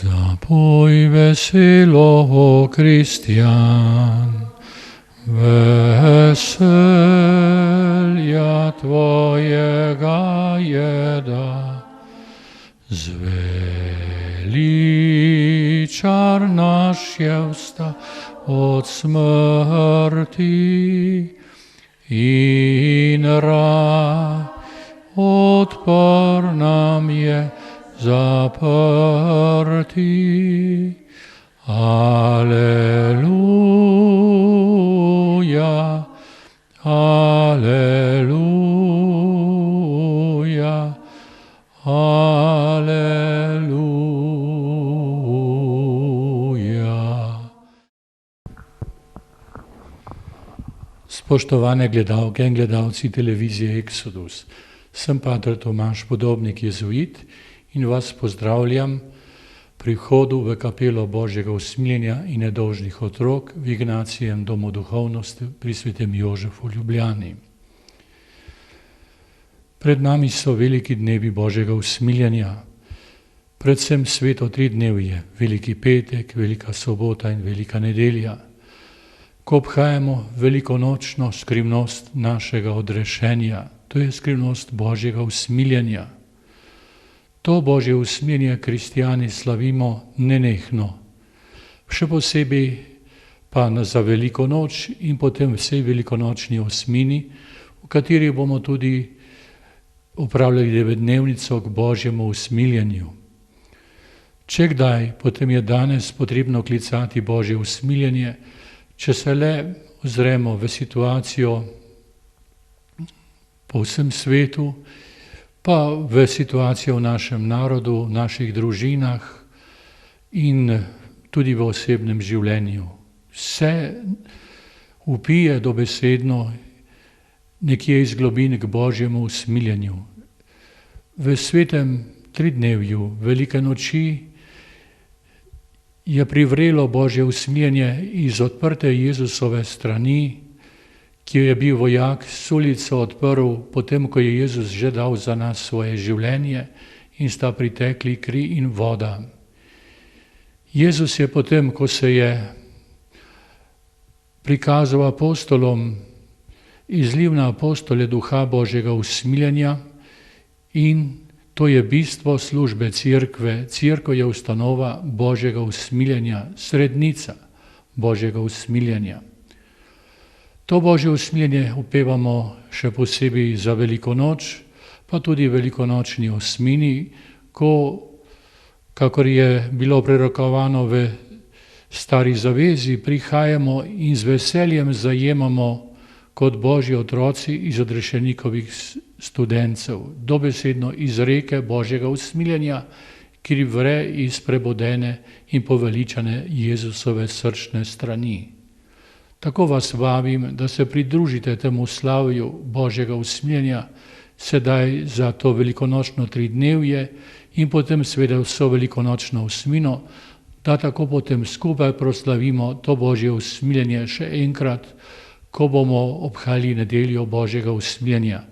Zapoj veselo, o Kristjan, veselja tvojega jeda. Zveličar naš je vstal od smrti in raj odpr nam je zaprti. Aleluja, aleluja, aleluja. Spoštovane gledalke in gledalci televizije Exodus, sem pater Tomaž Podobnik, jezuit, in vas pozdravljam pri vhodu v kapelo Božjega usmiljenja in nedolžnih otrok v Ignacijem domu duhovnosti pri svetem Jožefu v Ljubljani. Pred nami so veliki dnevi Božjega usmiljenja, predvsem sveto tridnevje, Veliki petek, Velika sobota in Velika nedelja, ko obhajamo velikonočno skrivnost našega odrešenja, to je skrivnost Božjega usmiljenja. To Božje usmiljenje kristijani slavimo nenehno, še posebej pa za Veliko noč in potem vsej velikonočni osmini, v kateri bomo tudi upravljali 9-dnevnico k Božjemu usmiljenju. Če kdaj, potem je danes potrebno klicati Božje usmiljenje, če se le ozremo v situacijo po vsem svetu, pa v situacijo v našem narodu, v naših družinah in tudi v osebnem življenju. Vse vpije dobesedno nekje iz globin k Božjemu usmiljenju. V svetem tridnevju Velike noči je privrelo Božje usmiljenje iz odprte Jezusove strani, ki jo je bil vojak s ulico odprl, potem ko je Jezus že dal za nas svoje življenje in sta pritekli kri in voda. Jezus je potem, ko se je prikazal apostolom, izlil na apostole duha Božjega usmiljenja in to je bistvo službe cerkve. Cerkev je ustanova Božjega usmiljenja, srednica Božjega usmiljenja. To Božje usmiljenje upevamo še posebej za Veliko noč, pa tudi velikonočni osmini, ko, kakor je bilo prerokovano v Stari zavezi, prihajamo in z veseljem zajemamo kot Božji otroci iz odrešenikovih studencev, dobesedno iz reke Božjega usmiljenja, ki vre iz prebodene in poveličane Jezusove srčne strani. Tako vas vabim, da se pridružite temu slavju Božjega usmiljenja sedaj za to velikonočno tridnevje in potem seveda vso velikonočno osmino, da tako potem skupaj proslavimo to Božje usmiljenje še enkrat, ko bomo obhajali nedeljo Božjega usmiljenja.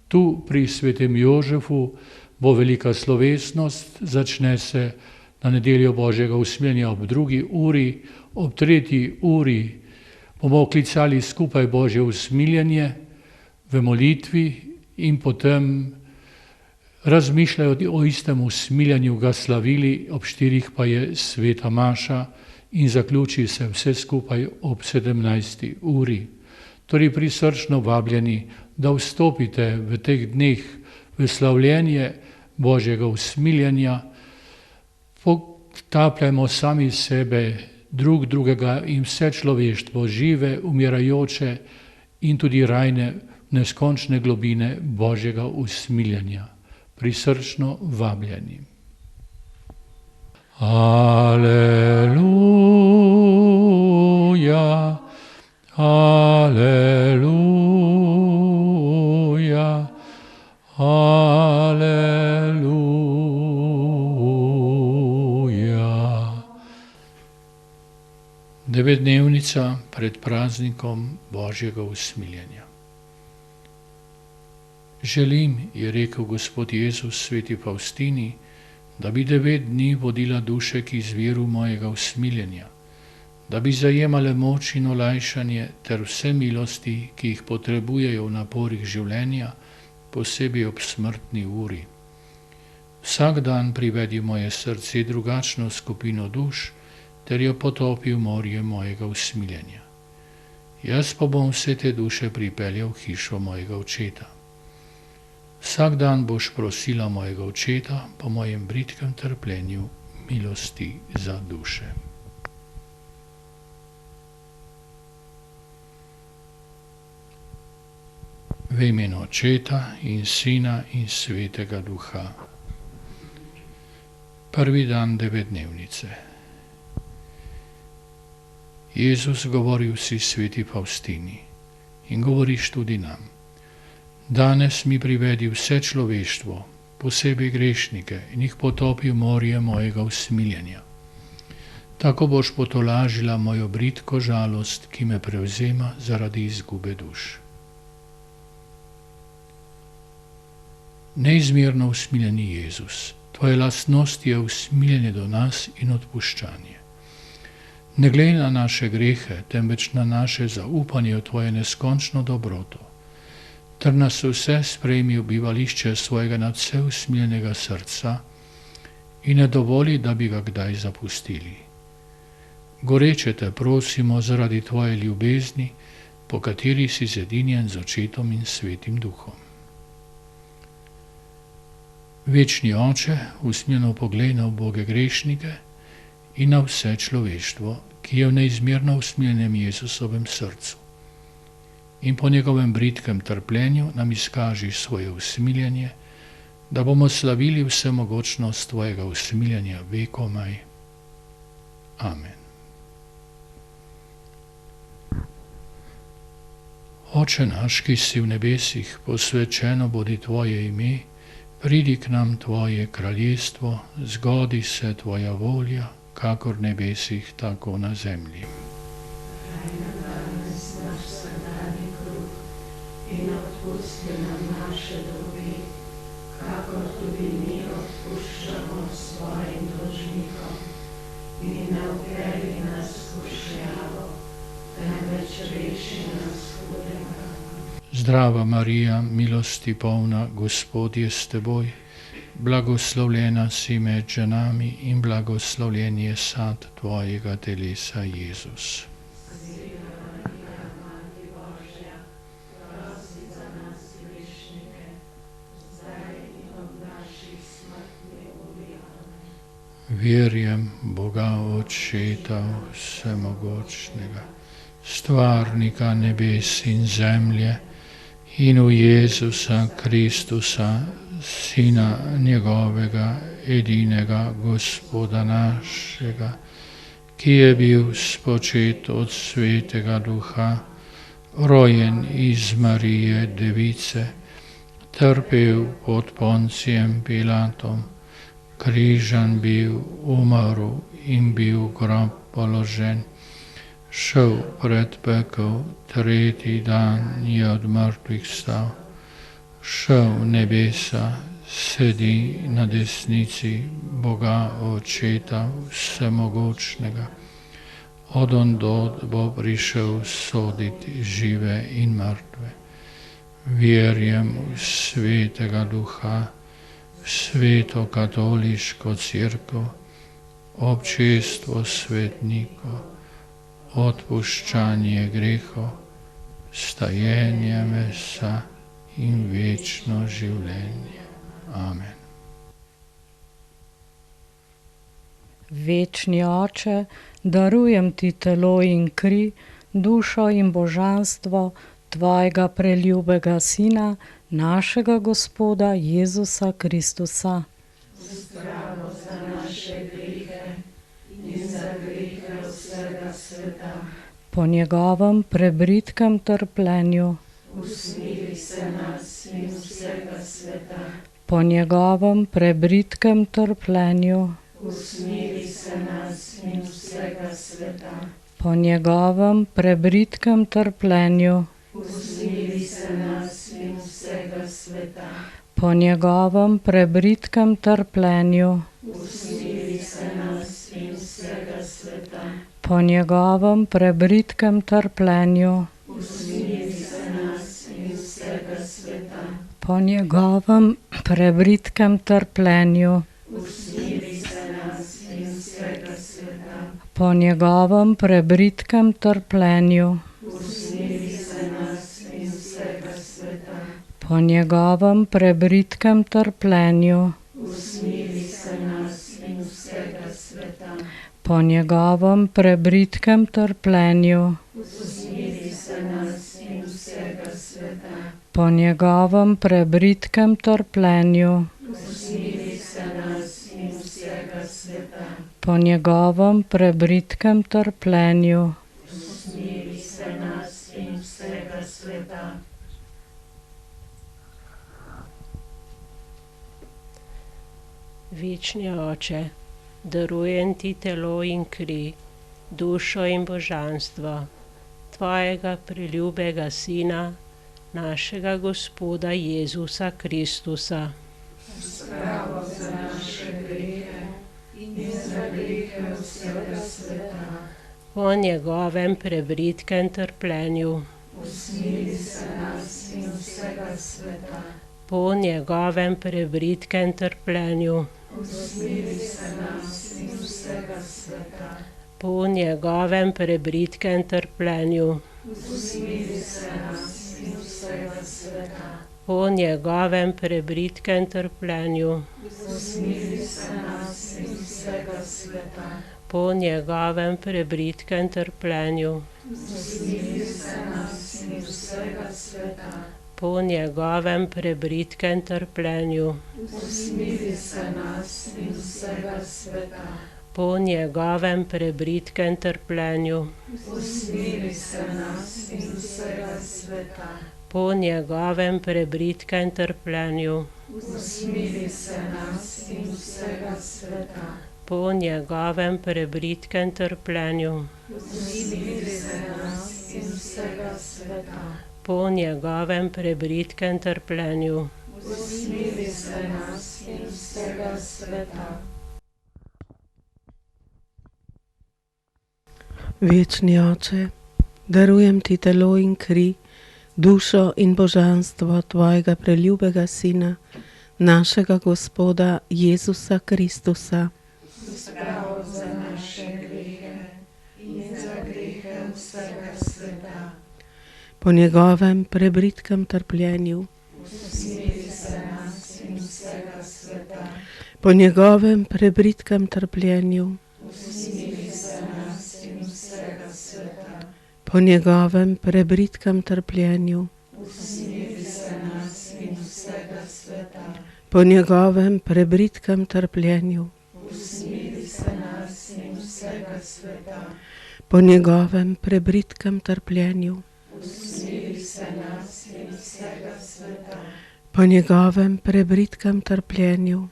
Tu pri svetem Jožefu bo velika slovesnost, začne se na nedeljo Božjega usmiljenja ob 2. uri, ob 3. uri bomo klicali skupaj Božje usmiljenje v molitvi in potem razmišljajo o istem usmiljenju, ga slavili, ob 4. pa je sveta maša in zaključi se vse skupaj ob 17. uri. Torej prisrčno vabljeni, da vstopite v teh dneh v slavljenje Božjega usmiljenja, potapljajmo sami sebe, drug drugega in vse človeštvo, žive, umirajoče in tudi rajne neskončne globine Božjega usmiljenja. Prisrčno vabljeni. Aleluja, aleluja, aleluja. 9-dnevnica pred praznikom Božjega usmiljenja. Želim, je rekel Gospod Jezus sveti Faustini, da bi 9 dni vodila duše k izviru mojega usmiljenja, da bi zajemale moč in olajšanje ter vse milosti, ki jih potrebujejo v naporih življenja, posebej ob smrtni uri. Vsak dan privedi v moje srce drugačno skupino duš, ter jo potopi v morje mojega usmiljenja. Jaz pa bom vse te duše pripeljal v hišo mojega očeta. Vsak dan boš prosila mojega očeta po mojem bridkem trpljenju milosti za duše. V imenu Očeta in Sina in Svetega Duha. Prvi dan devetdnevnice. Jezus govori vsi sveti Faustini in govoriš tudi nam. Danes mi privedi vse človeštvo, posebej grešnike, in jih potopi v morje mojega usmiljenja. Tako boš potolažila mojo bridko žalost, ki me prevzema zaradi izgube duš. Neizmerno usmiljeni Jezus, tvoja lastnost je usmiljenje do nas in odpuščanje. Ne glej na naše grehe, temveč na naše zaupanje v tvoje neskončno dobroto, ter nas vse sprejmi v bivališče svojega nadvse usmiljenega srca in ne dovoli, da bi ga kdaj zapustili. Goreče te prosimo zaradi tvoje ljubezni, po kateri si zedinjen z Očetom in Svetim Duhom. Večni Oče, usmiljeno poglej na uboge grešnike in na vse človeštvo, ki je v neizmerno usmiljenem Jezusovem srcu. In po njegovem bridkem trpljenju nam izkaži svoje usmiljenje, da bomo slavili vsemogočnost tvojega usmiljenja vekomaj. Amen. Oče naš, ki si v nebesih, posvečeno bodi tvoje ime, pridi k nam tvoje kraljestvo, zgodi se tvoja volja, kakor v nebesih, tako na zemlji. Daj nam danes naš vsakdanji kruh in odpusti nam naše dolge, kakor tudi mi odpuščamo svojim dolžnikom. In ne vpelji nas v skušnjavo, temveč reši nas hudega. Zdrava Marija, milosti polna, Gospod je s teboj, blagoslovljena si med ženami in blagoslovljen je sad tvojega telesa, Jezus. Verjam Boga Očeta vsemogočnega, stvarnika nebes in zemlje, in v Jezusa Kristusa, Sina njegovega, edinega Gospoda našega, ki je bil spočet od Svetega Duha, rojen iz Marije Device, trpel pod Poncijem Pilatom, križan bil, umrl in bil v grob položen, šel pred pekel, tretji dan je od mrtvih stal, šel v nebesa, sedi na desnici Boga Očeta vsemogočnega, od ondod bo prišel soditi žive in mrtve. Verjam v Svetega Duha, Sveto katoliško cerkev, občestvo svetnikov, odpuščanje grehov, stajenje mesa in večno življenje. Amen. Večni Oče, darujem ti telo in kri, dušo in božanstvo tvojega preljubega Sina, našega Gospoda Jezusa Kristusa. Zdravo za naše grehe in za grehe vsega sveta. Po njegovem prebridkem trpljenju, Usmili se nas in vsega sveta. po njegovem prebridkem trpljenju, Usmili se nas in vsega sveta. po njegovem prebridkem trpljenju, Usmili se nas in vsega sveta. po njegovem prebridkem trpljenju, usmili se nas in vsega sveta. Po njegovem prebritkem trpljenju, Usmili se nas in vsega sveta. po njegovem prebritkem trpljenju, Usmili se nas in vsega sveta. po njegovem prebritkem trpljenju, Usmili se nas in vsega sveta. po njegovem prebritkem trpljenju, Usmili se nas in vsega sveta. po njegovem prebritkem trpljenju, Usmili se nas in vsega sveta. po njegovem prebritkem trpljenju, Usmili se nas in vsega sveta. po njegovem prebritkem trpljenju. Usmili se nas in vsega sveta. Večni Oče, darujem Ti telo in kri, dušo in božanstvo Tvojega preljubega Sina, našega Gospoda Jezusa Kristusa. Spravo za naše grehe in za grehe vsega sveta. Po njegovem prebritkem trpljenju, Usmili se nas in vsega sveta. po njegovem prebritkem trpljenju, Usmili se nas in vsega sveta. po njegovem prebritkem trpljenju, Usmili se nas in vsega sveta. po njegovem prebritkem trpljenju, Usmili se nas in vsega sveta. po njegovem prebritkem trpljenju, Usmili se nas in vsega sveta. po njegovem prebritkem trpljenju, Usmili se nas in vsega sveta. po njegovem prebritkem trpljenju, Usmili se nas in vsega sveta. po njegovem prebritkem trpljenju, Usmili se nas in vsega sveta. po njegovem prebritkem trpljenju, Usmili se nas in vsega sveta. po njegovem prebritkem trpljenju, Usmili se nas in vsega sveta. Večni Oče, darujem Ti telo in kri, dušo in božanstvo Tvojega preljubega Sina, našega Gospoda Jezusa Kristusa. Spravo za naše grehe in za grehe vsega sveta. Po njegovem prebritkem trpljenju, Usmili se nas in vsega sveta. po njegovem prebritkem trpljenju, Usmili se nas in vsega sveta. po njegovem prebritkem trpljenju, Usmili se nas in vsega sveta. po njegovem prebritkem trpljenju, Usmili se nas in vsega sveta. po njegovem prebritkem trpljenju, Usmili se nas in vsega sveta. po njegovem prebritkem trpljenju,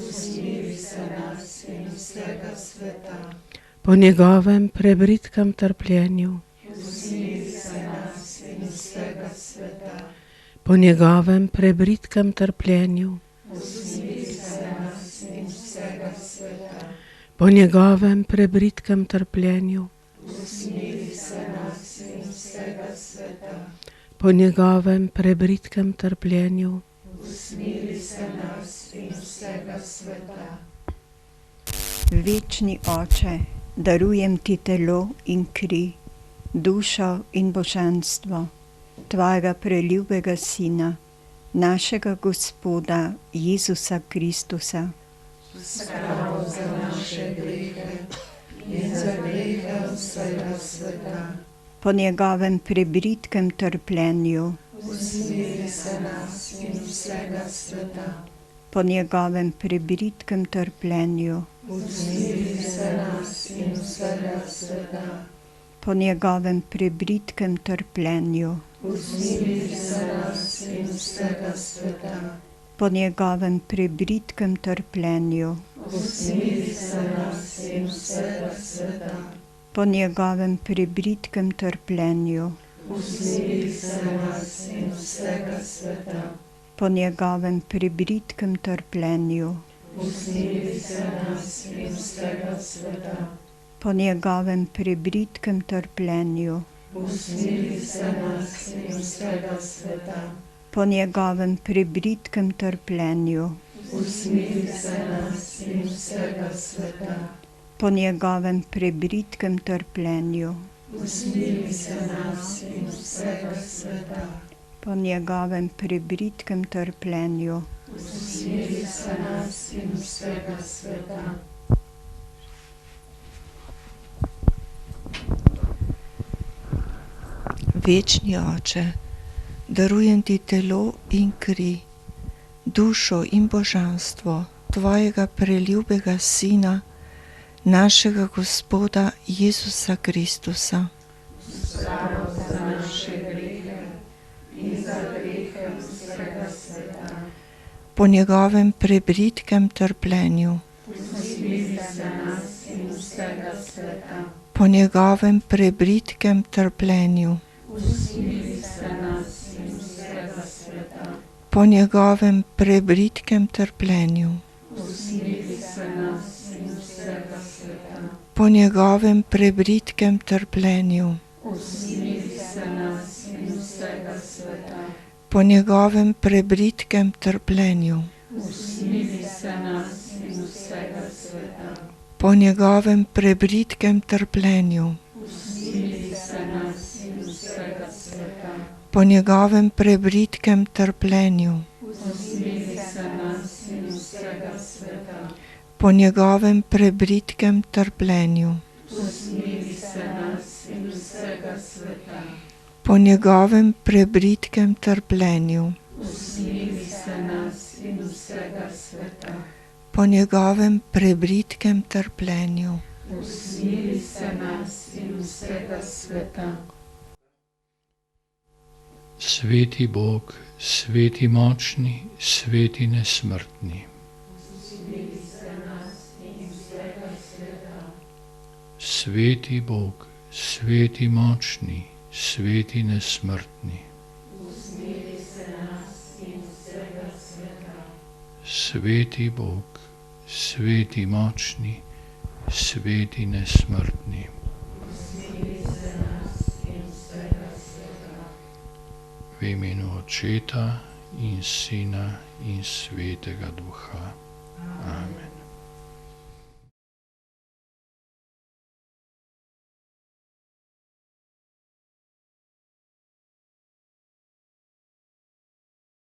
Usmili se nas in vsega sveta. po njegovem prebritkem trpljenju, Usmili se nas in vsega sveta. po njegovem prebritkem trpljenju, Usmili se nas in vsega sveta. po njegovem prebritkem trpljenju, Usmili se nas in vsega sveta. po njegovem prebritkem trpljenju, Usmili se nas in vsega sveta. Večni Oče, darujem Ti telo in kri, dušo in božanstvo Tvojega preljubega Sina, našega Gospoda Jezusa Kristusa. Spravo za naše grehe in za grehe vsega sveta. Po njegovem prebritkem trpljenju, Usmili se nas in vsega sveta. po njegovem prebritkem trpljenju, Usmili se nas in vsega sveta. po njegovem prebritkem trpljenju, Usmili se nas in vsega sveta. po njegovem prebritkem trpljenju, Usmili se nas in vsega sveta. po njegovem prebritkem trpljenju, Usmili se nas in vsega sveta. po njegovem prebritkem trpljenju, Usmili se nas in vsega sveta. Po njegovem prebritkem trpljenju, Usmili se nas in vsega sveta. po njegovem prebritkem trpljenju, Usmili se nas in vsega sveta. po njegovem prebritkem trpljenju, Usmili se nas in vsega sveta. po njegovem prebritkem trpljenju, Usmili se nas in vsega sveta. Večni Oče, darujem ti telo in kri, dušo in božanstvo tvojega preljubega Sina, našega Gospoda Jezusa Kristusa. Spravo za naše grehe in za grehe vsega sveta. Po njegovem prebritkem trpljenju, Usmili se nas in vsega sveta. po njegovem prebritkem trpljenju, Usmili se nas in vsega sveta. po njegovem prebritkem trpljenju, Usmili se nas in vsega sveta. po njegovem prebritkem trpljenju, Usmili se nas in vsega sveta. po njegovem prebritkem trpljenju, Usmili se nas in vsega sveta. po njegovem prebritkem trpljenju, Usmili se nas in vsega sveta. po njegovem prebritkem trpljenju, Usmili se nas in vsega sveta. po njegovem prebritkem trpljenju, Usmili se nas in vsega sveta. po njegovem prebritkem trpljenju, Usmili se nas in vsega sveta. po njegovem prebritkem trpljenju. Usmili se nas in vsega sveta. Sveti Bog, sveti močni, sveti nesmrtni. Sveti Bog, sveti močni, sveti nesmrtni. Sveti Bog, sveti močni, sveti nesmrtni. V imenu Očeta in Sina in Svetega Duha. Amen.